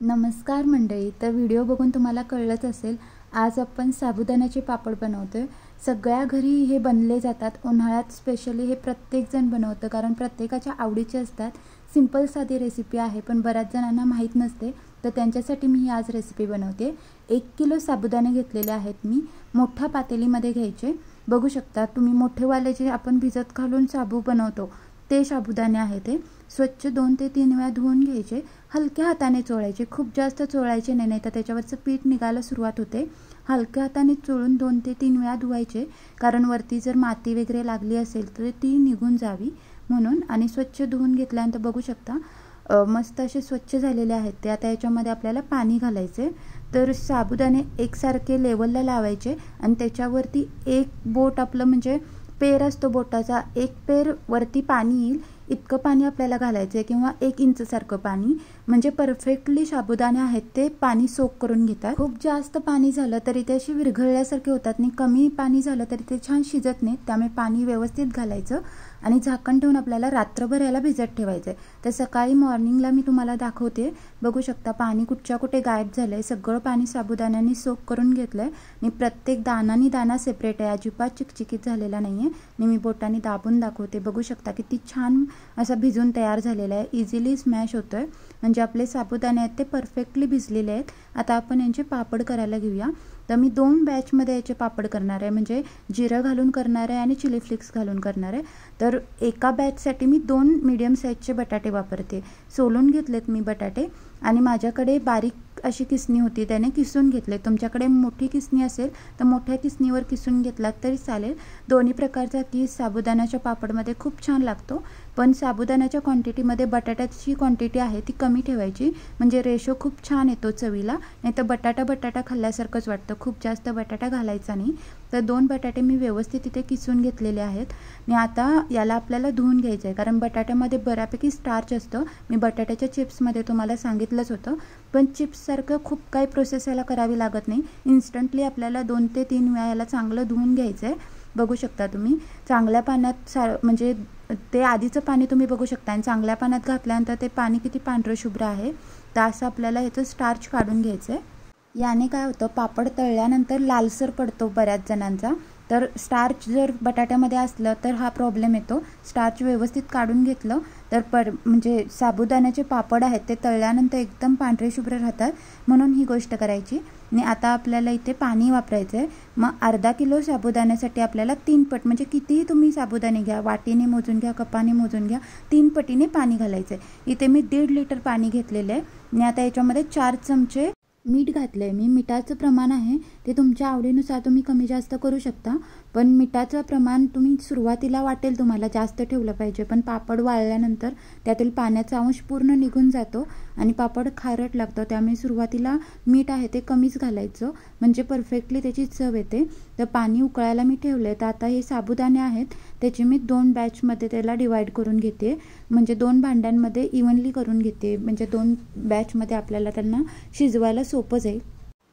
नमस्कार मंडळी. तर व्हिडिओ बघून तुम्हाला कळलंच असेल, आज आपण साबुदाण्याचे पापड बनवतोय. सगळ्या घरी हे बनले जातात. उन्हाळ्यात स्पेशली हे प्रत्येकजण बनवतं, कारण प्रत्येकाच्या आवडीचे असतात. सिंपल साधी रेसिपी आहे, पण बऱ्याच जणांना माहीत नसते, तर त्यांच्यासाठी मी आज रेसिपी बनवते. 1 किलो साबुदाणे घेतलेले आहेत मी. मोठ्या पातेलीमध्ये घ्यायचे. बघू शकता तुम्ही, मोठेवाले जे आपण भिजत घालून साबू बनवतो ते साबुदाणे आहे. ते स्वच्छ 2 ते 3 वेळा धुवून घ्यायचे. हलक्या हाताने चोळायचे, खूप जास्त चोळायचे नाही, तर त्याच्यावरचं पीठ निघायला सुरुवात होते. हलक्या हाताने चोळून 2 ते 3 वेळा धुवायचे, कारण वरती जर माती वगैरे लागली असेल तर ती निघून जावी म्हणून. आणि स्वच्छ धुवून घेतल्यानंतर बघू शकता मस्त असे स्वच्छ झालेले आहेत ते. आता याच्यामध्ये आपल्याला पाणी घालायचे. तर साबुदाणे एकसारखे लेवलला लावायचे आणि त्याच्यावरती एक बोट आपलं म्हणजे पेर असतो बोटाचा, एक पेर वरती पाणी येईल इतकं पाणी आपल्याला घालायचं आहे, किंवा 1 इंच सारखं पाणी. म्हणजे परफेक्टली साबुदाणे आहेत ते पाणी सोक करून घेतात. खूप जास्त पाणी झालं तरी ते अशी विरघळल्यासारखे होतात नाही, कमी पाणी झालं तरी ते छान शिजत नाहीत. त्यामुळे पाणी व्यवस्थित घालायचं आणि झाकण ठेवून आपल्याला रात्रभर याला भिजत ठेवायचं आहे. तर सकाळी मॉर्निंगला मी तुम्हाला दाखवते. बघू शकता पाणी कुठच्या कुठे गायब झालं आहे. सगळं पाणी साबुदाण्याने सोक करून घेतलं आहे आणि प्रत्येक दाणानी दाणा सेपरेट आहे, अजिबात चिकचिकीत झालेला नाही आहे. आणि मी बोटाने दाबून दाखवते. बघू शकता किती छान असा भिजून तयार झालेला आहे. इझिली स्मॅश होतोय, म्हणजे आपले साबुदाणे आहेत ते परफेक्टली भिजलेले आहेत. आता आपण यांचे पापड करायला घेऊया. तर मी 2 बॅचमध्ये याचे पापड करणार आहे, म्हणजे जिरं घालून करणार आहे आणि चिली फ्लेक्स घालून करणार आहे. तर एका बॅचसाठी मी 2 मीडियम साईजचे बटाटे वापरते. सोलून घेतलेत मी बटाटे आणि माझ्याकडे बारीक अशी किसणी होती, त्याने किसून घेतले. तुमच्याकडे मोठी किसणी असेल तर मोठ्या किसणीवर किसून घेतलात तरी चालेल. दोन्ही प्रकारचा किस साबुदाण्याच्या पापडमध्ये खूप छान लागतो, पण साबुदाण्याच्या क्वांटिटीमध्ये बटाट्याची क्वांटिटी आहे ती कमी ठेवायची, म्हणजे रेशो खूप छान येतो चवीला. नाही तर बटाटा खाल्ल्यासारखंच वाटतं. खूप जास्त बटाटा घालायचा नाही. तर 2 बटाटे मी व्यवस्थित इथे किसून घेतलेले आहेत. आणि आता याला आपल्याला धुवून घ्यायचं आहे, कारण बटाट्यामध्ये बऱ्यापैकी स्टार्च असतं. मी बटाट्याच्या चिप्समध्ये तुम्हाला सांगितलंच होतं, पण चिप्ससारखं खूप काही प्रोसेस याला करावी लागत नाही. इन्स्टंटली आपल्याला 2 ते 3 वेळा याला चांगलं धुवून घ्यायचं आहे. बघू शकता तुम्ही चांगल्या पाण्यात म्हणजे ते आधीचं पाणी तुम्ही बघू शकता आणि चांगल्या पाण्यात घातल्यानंतर ते पाणी किती पांढरं शुभ्र आहे. तर असं आपल्याला ह्याचं स्टार्च काढून घ्यायचं आहे. याने काय होतं, पापड तळल्यानंतर लालसर पडतो बऱ्याच जणांचा. तर स्टार्च जर बटाट्यामध्ये असलं तर हा प्रॉब्लेम येतो. स्टार्च व्यवस्थित काढून घेतलं तर म्हणजे साबुदाण्याचे पापड आहेत ते तळल्यानंतर एकदम पांढरे शुभ्र राहतात, म्हणून ही गोष्ट करायची. आणि आता आपल्याला इथे पाणी वापरायचं आहे. मग अर्धा किलो साबुदाण्यासाठी आपल्याला 3 पट, म्हणजे कितीही तुम्ही साबुदाणे घ्या, वाटीने मोजून घ्या, कपाने मोजून घ्या, 3 पटीने पाणी घालायचं आहे. इथे मी 1.5 लिटर पाणी घेतलेलं आहे. आणि आता याच्यामध्ये 4 चमचे मीठ घातलं आहे. मी मिठाचं प्रमाण आहे ते तुमच्या आवडीनुसार तुम्ही कमी जास्त करू शकता, पण मिठाचं प्रमाण तुम्ही सुरुवातीला वाटेल तुम्हाला जास्त ठेवलं पाहिजे, पण पापड वाळल्यानंतर त्यातील पाण्याचा अंश पूर्ण निघून जातो आणि पापड खारट लागतं. त्यामुळे सुरुवातीला मीठ आहे ते कमीच घालायचं, म्हणजे परफेक्टली त्याची चव येते. तर पाणी उकळायला मी ठेवलं आहे. तर आता हे साबुदाणे आहेत त्याची मी 2 बॅचमध्ये त्याला डिवाईड करून घेते, म्हणजे 2 भांड्यांमध्ये इव्हनली करून घेते, म्हणजे 2 बॅचमध्ये आपल्याला त्यांना शिजवायला सोपं जाईल.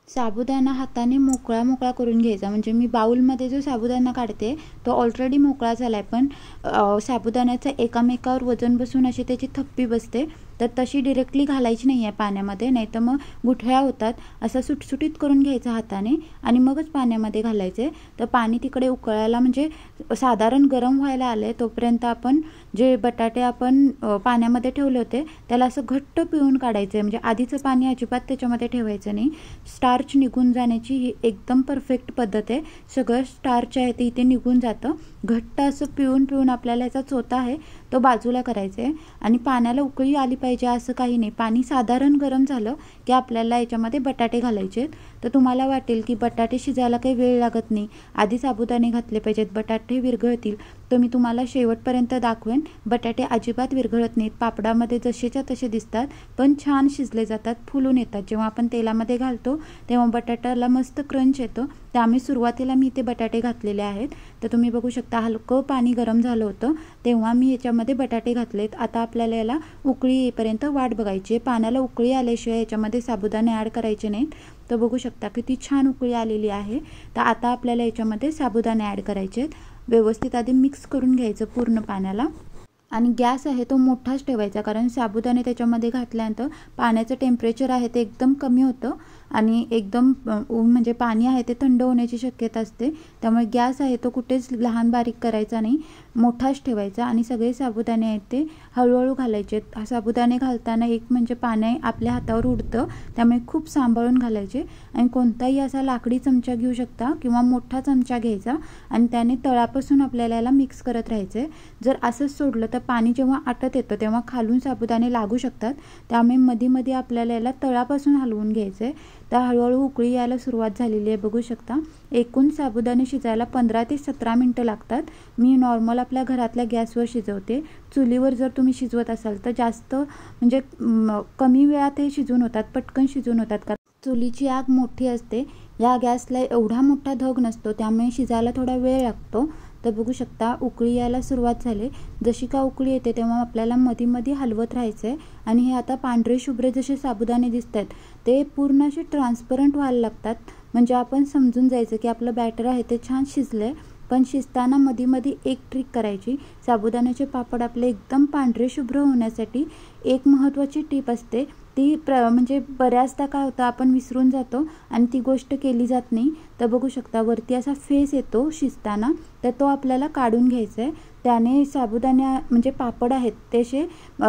साबुदाणा हाताने मोकळा करून घ्यायचा. म्हणजे मी बाउलमध्ये जो साबुदाणा काढते तो ऑलरेडी मोकळा झाला आहे, पण साबुदाण्याचं एकामेकावर वजन बसून अशी त्याची थप्पी बसते. तर तशी डिरेक्टली घालायची नाही आहे पाण्यामध्ये, नाही तर मग गुठळ्या होतात. असं सुटसुटीत करून घ्यायचं हाताने आणि मगच पाण्यामध्ये घालायचे. तर पाणी तिकडे उकळायला म्हणजे साधारण गरम व्हायला आले तोपर्यंत आपण जे बटाटे आपण पाण्यामध्ये ठेवले होते त्याला असं घट्ट पिळून काढायचं आहे. म्हणजे आधीचं पाणी अजिबात त्याच्यामध्ये ठेवायचं नाही. स्टार्च निघून जाण्याची ही एकदम परफेक्ट पद्धत आहे. सगळं स्टार्च आहे ते इथे निघून जातं. घट्ट असं पिळून आपल्याला याचा चोथा आहे तो बाजूला करायचा आहे. आणि पाण्याला उकळी आली पाहिजे असं काही नाही. पाणी साधारण गरम झालं की आपल्याला याच्यामध्ये बटाटे घालायचे आहेत. तर तुम्हाला वाटेल की बटाटे शिजायला काही वेळ लागत नाही, आधी साबुदाणे घातले पाहिजेत, बटाटे विरघळतील. तर मी तुम्हाला शेवटपर्यंत दाखवेन. बटाटे अजिबात विरघळत नाहीत, पापडामध्ये जसेच्या तसे दिसतात, पण छान शिजले जातात, फुलून येतात. जेव्हा आपण तेलामध्ये घालतो तेव्हा बटाट्याला मस्त क्रंच येतो. त्यामुळे सुरुवातीला मी इथे बटाटे घातलेले आहेत. तर तुम्ही बघू शकता हलकं पाणी गरम झालं होतं तेव्हा मी याच्यामध्ये बटाटे घातलेत. आता आपल्याला याला उकळी येईपर्यंत वाट बघायची. पाण्याला उकळी आल्याशिवाय याच्यामध्ये साबुदाणे ॲड करायचे नाहीत. तर बघू शकता किती छान उकळी आलेली आहे. तर आता आपल्याला याच्यामध्ये साबुदाणे ॲड करायचे आहेत. व्यवस्थित आधी मिक्स करून घ्यायचं पूर्ण पाण्याला. आणि गॅस आहे तो मोठाच ठेवायचा, कारण साबुदाणे त्याच्यामध्ये घातल्यानंतर पाण्याचं टेम्परेचर आहे ते एकदम कमी होतं आणि एकदम म्हणजे पाणी आहे ते थंड होण्याची शक्यता असते. त्यामुळे गॅस आहे तो कुठेच लहान बारीक करायचा नाही, मोठाच ठेवायचा. आणि सगळे साबुदाणे आहेत ते हळूहळू घालायचे. साबुदाणे घालताना एक म्हणजे पाणी आपल्या हातावर उडतं, त्यामुळे खूप सांभाळून घालायचे. आणि कोणताही असा लाकडी चमचा घेऊ शकता किंवा मोठा चमचा घ्यायचा आणि त्याने तळापासून आपल्याला याला मिक्स करत राहायचं. जर असंच सोडलं तर पाणी जेव्हा आटत येतं तेव्हा खालून साबुदाणे लागू शकतात, त्यामुळे मध्ये मध्ये आपल्याला याला तळापासून हलवून घ्यायचं आहे. तर हळूहळू उकळी यायला सुरुवात झालेली आहे, बघू शकता. एकूण साबुदाणे शिजायला 15 ते 17 मिनटं लागतात. मी नॉर्मल आपल्या घरातल्या गॅसवर शिजवते. चुलीवर जर तुम्ही शिजवत असाल तर जास्त म्हणजे कमी वेळात हे शिजून होतात, पटकन शिजून होतात, कारण चुलीची आग मोठी असते. या गॅसला एवढा मोठा धग नसतो, त्यामुळे शिजायला थोडा वेळ लागतो. तर बघू शकता उकळी यायला सुरुवात झाली. जशी का उकळी येते तेव्हा आपल्याला मध्ये मध्ये हलवत राहायचं आहे. आणि हे आता पांढरे शुभ्र जसे साबुदाणे दिसत आहेत ते पूर्ण असे ट्रान्सपरंट व्हायला लागतात, म्हणजे आपण समजून जायचं की आपलं बॅटर आहे ते छान शिजलं आहे. पण शिजताना मध्ये मध्ये एक ट्रिक करायची. साबुदाण्याचे पापड आपले एकदम पांढरे शुभ्र होण्यासाठी एक महत्त्वाची टिप असते. ती म्हणजे बऱ्याचदा काय होतं आपण विसरून जातो आणि ती गोष्ट केली जात नाही. तर बघू शकता वरती असा फेस येतो शिजताना, तर तो आपल्याला काढून घ्यायचा आहे. त्याने साबुदाणे म्हणजे पापड आहेत ते असे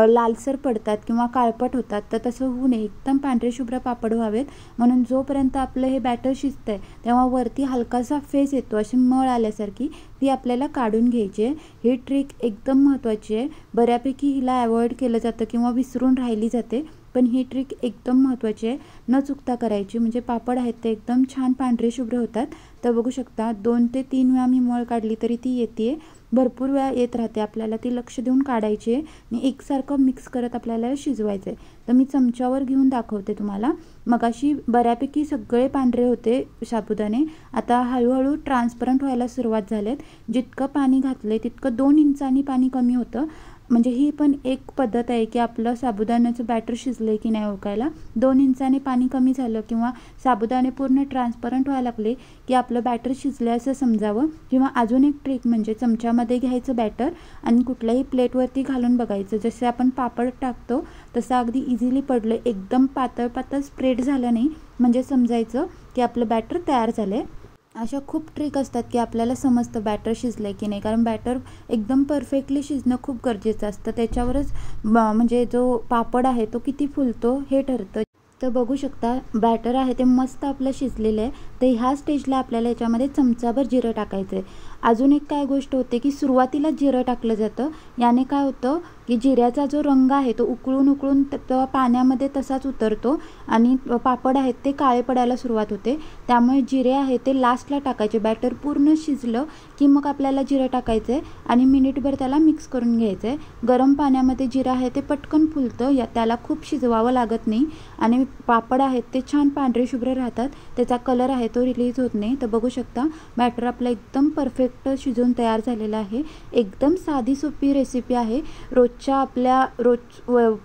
लालसर पडतात किंवा काळपट होतात, तर तसं होऊ नये. एकदम पांढरे शुभ्र पापड व्हावेत म्हणून जोपर्यंत आपलं हे बॅटर शिजतंय तेव्हा वरती हलकासा फेस येतो, अशी मळ आल्यासारखी, ती आपल्याला काढून घ्यायची आहे. ही ट्रिक एकदम महत्त्वाची आहे. बऱ्यापैकी हिला अवॉइड केलं जातं किंवा विसरून राहिली जाते, पण ही ट्रिक एकदम महत्त्वाची आहे, न चुकता करायची. म्हणजे पापड आहेत ते एकदम छान पांढरे शुभ्र होतात. तर बघू शकता 2 ते 3 वेळा मी मळ काढली तरी ती येते, भरपूर वेळा येत राहते. आपल्याला ती लक्ष देऊन काढायची आहे आणि एकसारखं मिक्स करत आपल्याला शिजवायचं आहे. तर मी चमच्यावर घेऊन दाखवते तुम्हाला. मगाशी बऱ्यापैकी सगळे पांढरे होते साबुदाणे, आता हळूहळू ट्रान्सपरंट व्हायला सुरुवात झालेत. जितकं पाणी घातलं तितकं 2 इंचांनी पाणी कमी होतं. म्हणजे ही पण एक पद्धत आहे की आपलं साबुदाण्याचं बॅटर शिजलं की नाही ओळखायला. 2 इंचाने पाणी कमी झालं किंवा साबुदाणे पूर्ण ट्रान्सपरंट व्हायला लागले की आपलं बॅटर शिजलं असं समजावं. किंवा अजून एक ट्रिक म्हणजे चमच्यामध्ये घ्यायचं बॅटर आणि कुठल्याही प्लेटवरती घालून बघायचं. जसे आपण पापड टाकतो तसं अगदी इझिली पडलं, एकदम पातळ पातळ स्प्रेड झालं नाही म्हणजे समजायचं की आपलं बॅटर तयार झालं आहे. अशा खूप ट्रिक असतात की आपल्याला समजतं बॅटर शिजलं आहे की नाही, कारण बॅटर एकदम परफेक्टली शिजणं खूप गरजेचं असतं. त्याच्यावरच म्हणजे जो पापड आहे तो किती फुलतो हे ठरतं. तर बघू शकता बॅटर आहे ते मस्त आपलं शिजलेलं आहे. तर ह्या स्टेजला आपल्याला याच्यामध्ये चमचाभर जिरं टाकायचं आहे. अजून एक काय गोष्ट होते की सुरुवातीला जिरं टाकलं जातं. याने काय होतं की जिऱ्याचा जो रंग आहे तो उकळून तेव्हा पाण्यामध्ये तसाच उतरतो आणि पापड आहेत ते काळे पडायला सुरुवात होते. त्यामुळे जिरे आहे ते लास्टला टाकायचे. बॅटर पूर्ण शिजलं की मग आपल्याला जिरं टाकायचं आहे आणि मिनिटभर त्याला मिक्स करून घ्यायचं आहे. गरम पाण्यामध्ये जिरं आहे ते पटकन फुलतं, त्याला खूप शिजवावं लागत नाही आणि पापड आहेत ते छान पांढरे शुभ्र राहतात, त्याचा कलर आहे तो रिलीज होत नाही. तर बघू शकता बॅटर आपलं एकदम परफेक्ट शिजून तयार झालेलं आहे. एकदम साधी सोपी रेसिपी आहे.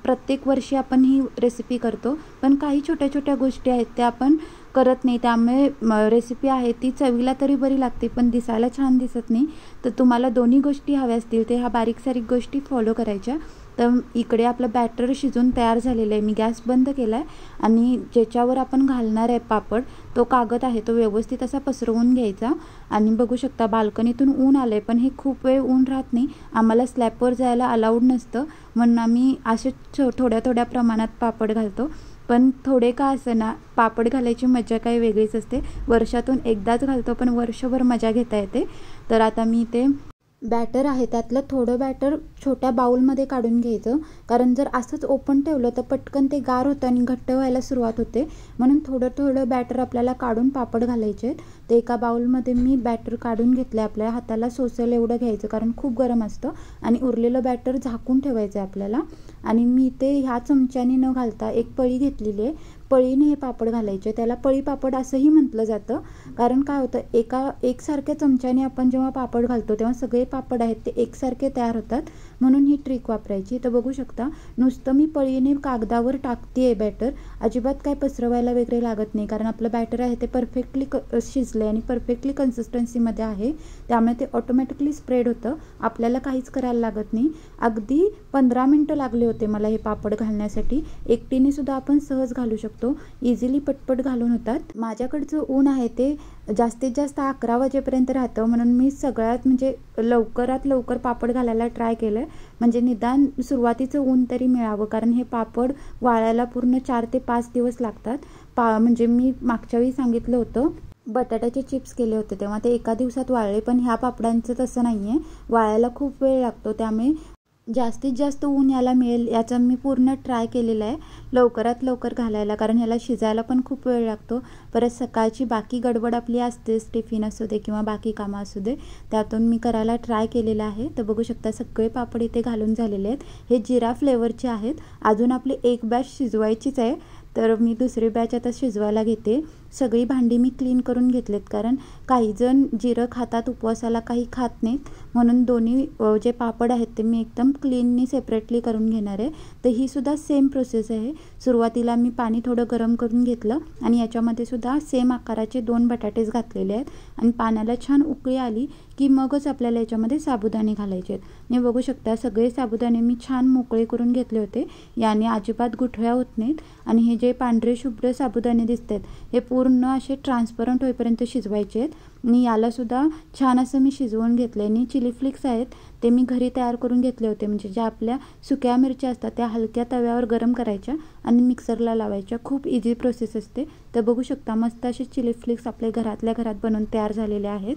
प्रत्येक वर्षी आपण ही रेसिपी करतो, पण काही छोट्या छोट्या गोष्टी आहेत त्या आपण करत नाही, त्यामुळे रेसिपी आहे ती चवीला तरी बरी लागते पण दिसायला छान दिसत नाही. तर तुम्हाला दोन्ही गोष्टी हव्या असतील ते ह्या बारीक सारीक गोष्टी फॉलो करायच्या. तर इकडे आपलं बॅटर शिजून तयार झालेलं आहे. मी गॅस बंद केला आहे आणि ज्याच्यावर आपण घालणार आहे पापड तो कागद आहे तो व्यवस्थित असा पसरवून घ्यायचा. आणि बघू शकता बाल्कनीतून ऊन आलं आहे, पण हे खूप वेळ ऊन राहत नाही. आम्हाला स्लॅबवर जायला अलाउड नसतं म्हणून आम्ही असे थोड्या थोड्या प्रमाणात पापड घालतो. पण थोडे का असेना पापड घालायची मजा काही वेगळीच असते. वर्षातून एकदाच घालतो पण वर्षभर मजा घेता येते. तर आता मी ते बॅटर आहे त्यातलं थोडं बॅटर छोट्या बाउलमध्ये काढून घ्यायचं, कारण जर असंच ओपन ठेवलं तर पटकन ते गार होतं आणि घट्ट व्हायला सुरुवात होते. म्हणून थोडं थोडं बॅटर आपल्याला काढून पापड घालायचे. ते एका बाउलमध्ये मी बॅटर काढून घेतलं. आपल्या हाताला सोसेल एवढं घ्यायचं कारण खूप गरम असतं आणि उरलेलं बॅटर झाकून ठेवायचं आहे आपल्याला. आणि मी ते ह्या चमच्याने न घालता एक पळी घेतलेली आहे. पळीने हे पापड घालायचे. त्याला पळी पापड असंही म्हटलं जातं, कारण काय होतं एकसारख्या चमच्याने आपण जेव्हा पापड घालतो तेव्हा सगळे पापड आहेत ते एकसारखे तयार होतात, म्हणून ही ट्रिक वापरायची. तर बघू शकता नुसतं मी पळीने कागदावर टाकते बॅटर, अजिबात काय पसरवायला वगैरे लागत नाही, कारण आपलं बॅटर आहे ते परफेक्टली शिजलं आणि परफेक्टली कन्सिस्टन्सीमध्ये आहे, त्यामुळे ते ऑटोमॅटिकली स्प्रेड होतं, आपल्याला काहीच करायला लागत नाही. अगदी 15 मिनटं लागले होते मला हे पापड घालण्यासाठी. एकटीने सुद्धा आपण सहज घालू शकतो, इझिली पटपट घालून होतात. माझ्याकडचं ऊन आहे ते जास्तीत जास्त 11 वाजेपर्यंत राहतं, म्हणून मी सगळ्यात म्हणजे लवकरात लवकर पापड घालायला ट्राय केलं आहे, म्हणजे निदान सुरुवातीचं ऊन तरी मिळावं, कारण हे पापड वाळायला पूर्ण 4 ते 5 दिवस लागतात. म्हणजे मी मागच्या वेळी सांगितलं होतं बटाट्याचे चिप्स केले होते तेव्हा ते एका दिवसात वाळले, पण ह्या पापडांचं तसं नाही आहे, वाळायला खूप वेळ लागतो, त्यामुळे जास्तीत जास्त ऊन याला मिळेल याचा मी पूर्ण ट्राय केलेला आहे लवकरात लवकर घालायला, कारण ह्याला शिजायला पण खूप वेळ लागतो. परत सकाळची बाकी गडबड आपली असतेच, टिफिन असू दे किंवा बाकी कामं असू दे, त्यातून मी करायला ट्राय केलेलं आहे. तर बघू शकता सगळे पापड इथे घालून झालेले आहेत. हे जिरा फ्लेवरचे आहेत. अजून आपली एक बॅच शिजवायचीच आहे, तर मी दुसरी बॅच आता शिजवायला घेते. सगळी भांडी मी क्लीन करून घेतलेत, कारण काही जण जिरं खातात उपवासाला, काही खात नाहीत, म्हणून दोन्ही जे पापड आहेत ते मी एकदम क्लीननी सेपरेटली करून घेणार आहे. तर ही सुद्धा सेम प्रोसेस आहे. सुरुवातीला मी पाणी थोडं गरम करून घेतलं आणि याच्यामध्ये सुद्धा सेम आकाराचे 2 बटाटेच घातलेले आहेत आणि पाण्याला छान उकळी आली की मगच आपल्याला याच्यामध्ये साबुदाणे घालायचे आहेत. आणि बघू शकता सगळे साबुदाणे मी छान मोकळे करून घेतले होते, याने अजिबात गुठळ्या होत नाहीत. आणि हे जे पांढरे शुभ्र साबुदाणे दिसत आहेत हे पूर्ण असे ट्रान्सपरंट होईपर्यंत शिजवायचे आहेत. आणि यालासुद्धा छान असं मी शिजवून घेतलं आहे. आणि चिली फ्लेक्स आहेत ते मी घरी तयार करून घेतले होते, म्हणजे ज्या आपल्या सुक्या मिरच्या असतात त्या हलक्या तव्यावर गरम करायच्या आणि मिक्सरला लावायच्या, खूप इझी प्रोसेस असते. तर बघू शकता मस्त असे चिली फ्लेक्स आपल्या घरातल्या घरात बनवून तयार झालेले आहेत.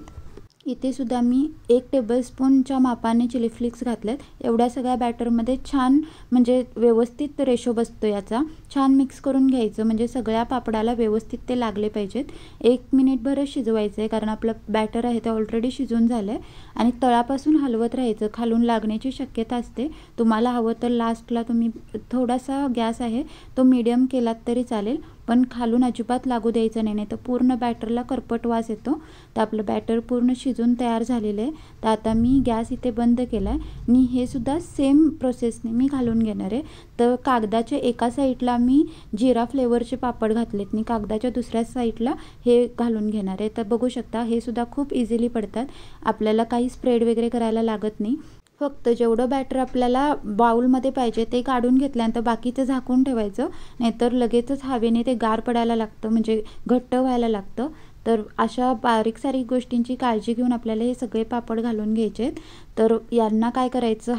इथे सुद्धा मी 1 टेबलस्पूनच्या मापाने चिली फ्लेक्स घातलेत. एवढ्या सगळ्या बॅटरमध्ये छान म्हणजे व्यवस्थित रेशो बसतो याचा. छान मिक्स करून घ्यायचं, म्हणजे सगळ्या पापडाला व्यवस्थित ते लागले पाहिजेत. 1 मिनिटभरच शिजवायचं आहे, कारण आपलं बॅटर आहे ते ऑलरेडी शिजून झालं आहे. आणि तळापासून हलवत राहायचं, खालून लागण्याची शक्यता असते. तुम्हाला हवं तर लास्टला तुम्ही थोडासा गॅस आहे तो मीडियम केलात तरी चालेल, पण खालून अजिबात लागू द्यायचं नाही, तर पूर्ण बॅटरला करपट वास येतो. तर आपलं बॅटर पूर्ण शिजून तयार झालेलं आहे. तर आता मी गॅस इथे बंद केला आहे आणि हे सुद्धा सेम प्रोसेसने मी घालून घेणार आहे. तर कागदाच्या एका साईडला मी जिरा फ्लेवरचे पापड घातलेत आणि कागदाच्या दुसऱ्या साईडला हे घालून घेणार आहे. तर बघू शकता हे सुद्धा खूप इझिली पडतात, आपल्याला काही स्प्रेड वगैरे करायला लागत नाही. फक्त जेवढं बॅटर आपल्याला बाउलमध्ये पाहिजे ते काढून घेतल्यानंतर बाकीचं झाकून ठेवायचं, नाहीतर लगेचच हवेने ते गार पडायला लागतं, म्हणजे घट्ट व्हायला लागतं. तर अशा बारीक सारीक गोष्टींची काळजी घेऊन आपल्याला हे सगळे पापड घालून घ्यायचे आहेत. तर यांना काय करायचं,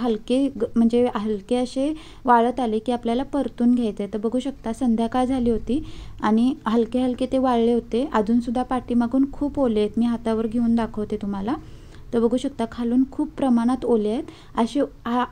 म्हणजे हलके असे वाळत आले की आपल्याला परतून घ्यायचे. तर बघू शकता संध्याकाळ झाली होती आणि हलके हलके ते वाळले होते. अजूनसुद्धा पाठीमागून खूप ओले आहेत, मी हातावर घेऊन दाखवते तुम्हाला. तर बघू शकता खालून खूप प्रमाणात ओले आहेत. असे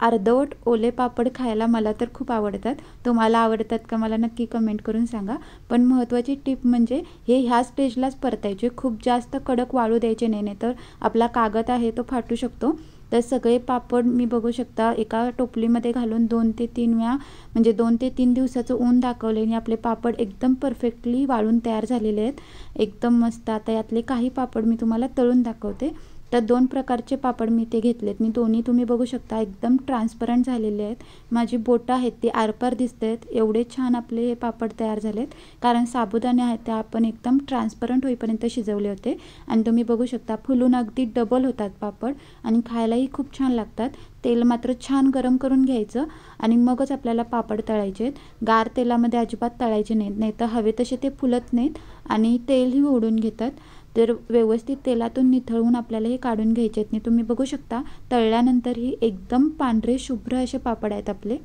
अर्धवट ओले पापड खायला मला तर खूप आवडतात. तुम्हाला आवडतात का मला नक्की कमेंट करून सांगा. पण महत्त्वाची टिप म्हणजे हे ह्या स्टेजलाच परतायचे, खूप जास्त कडक वाळू द्यायचे नाही, तर आपला कागद आहे तो फाटू शकतो. तर सगळे पापड मी बघू शकता एका टोपलीमध्ये घालून 2 ते 3 वेळा म्हणजे 2 ते 3 दिवसाचं ऊन दाखवले आणि आपले पापड एकदम परफेक्टली वाळून तयार झालेले आहेत, एकदम मस्त. आता यातले काही पापड मी तुम्हाला तळून दाखवते. तर 2 प्रकारचे पापड मी ते घेतलेत आणि दोन्ही तुम्ही बघू शकता एकदम ट्रान्सपरंट झालेले आहेत. माझी बोटं आहेत ती आरपार दिसत आहेत, एवढे छान आपले हे पापड तयार झालेत, कारण साबुदाणे आहेत ते आपण एकदम ट्रान्सपरंट होईपर्यंत शिजवले होते. आणि तुम्ही बघू शकता फुलून अगदी डबल होतात पापड आणि खायलाही खूप छान लागतात. तेल मात्र छान गरम करून घ्यायचं आणि मगच आपल्याला पापड तळायचे आहेत. गार तेलामध्ये अजिबात तळायचे नाहीत, नाहीतर हवे तसे ते फुलत नाहीत आणि तेलही ओढून घेतात. तर व्यवस्थित तेलातून निथळून आपल्याला हे काढून घ्यायचे आहेत. तुम्ही बघू शकता तळल्यानंतरही एकदम पांढरे शुभ्र असे पापड आहेत आपले,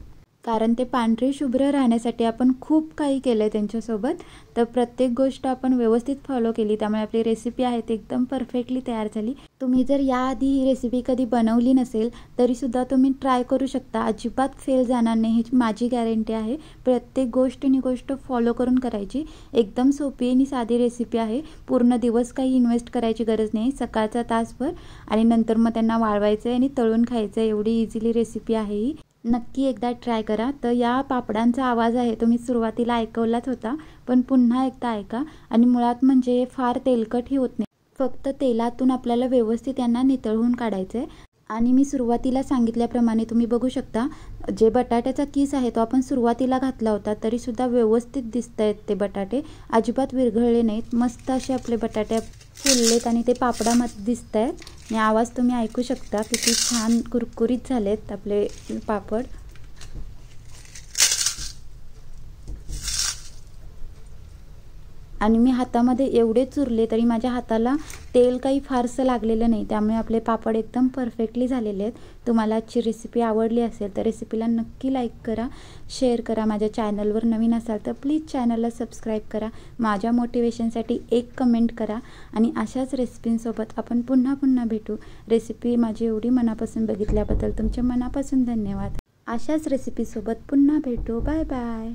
कारण ते पांढरे शुभ्र राहण्यासाठी आपण खूप काही केलं आहे त्यांच्यासोबत. तर प्रत्येक गोष्ट आपण व्यवस्थित फॉलो केली, त्यामुळे आपली रेसिपी आहे ती एकदम परफेक्टली तयार झाली. तुम्ही जर याआधी ही रेसिपी कधी बनवली नसेल तरीसुद्धा तुम्ही ट्राय करू शकता, अजिबात फेल जाणार नाही, ही माझी गॅरंटी आहे. प्रत्येक गोष्ट फॉलो करून करायची, एकदम सोपी आणि साधी रेसिपी आहे. पूर्ण दिवस काही इन्व्हेस्ट करायची गरज नाही, सकाळचा तासभर आणि नंतर मग त्यांना वाळवायचं आहे आणि तळून खायचं आहे, एवढी इझिली रेसिपी आहे ही. नक्की एकदा ट्राय करा। तर या पापडांचा आवाज आहे तो मी सुरुवातीला ऐकवलाच होता, पण पुन्हा एकदा ऐका। आणि मुळात म्हणजे फार तेलकटही होत नाही, फक्त तेलातून आपल्याला व्यवस्थित यांना नितळून काढायचं आहे। आणि मी सुरुवातीला सांगितल्याप्रमाणे तुम्ही बघू शकता, जे बटाट्याचा किस आहे तो आपण सुरुवातीला घातला होता, तरीसुद्धा व्यवस्थित दिसत आहेत ते बटाटे, अजिबात विरघळले नाहीत। मस्त असे आपले बटाटे फुललेत आणि ते पापडामध्ये दिसत आहेत। आणि आवाज तुम्ही ऐकू शकता, किती छान कुरकुरीत झालेत आपले पापड। आणि मी हातामध्ये एवढे चुरले तरी माझ्या हाताला तेल काही फारसं लागलेलं नाही, त्यामुळे आपले पापड एकदम परफेक्टली झालेले आहेत। तुम्हाला आजची रेसिपी आवडली असेल तर रेसिपीला नक्की लाईक करा, शेअर करा। माझ्या चॅनलवर नवीन असाल तर प्लीज चॅनलला सबस्क्राईब करा, माझ्या मोटिवेशनसाठी एक कमेंट करा। आणि अशाच रेसिपींसोबत आपण पुन्हा पुन्हा भेटू। रेसिपी माझी एवढी मनापासून बघितल्याबद्दल तुमच्या मनापासून धन्यवाद। अशाच रेसिपीसोबत पुन्हा भेटू। Bye bye.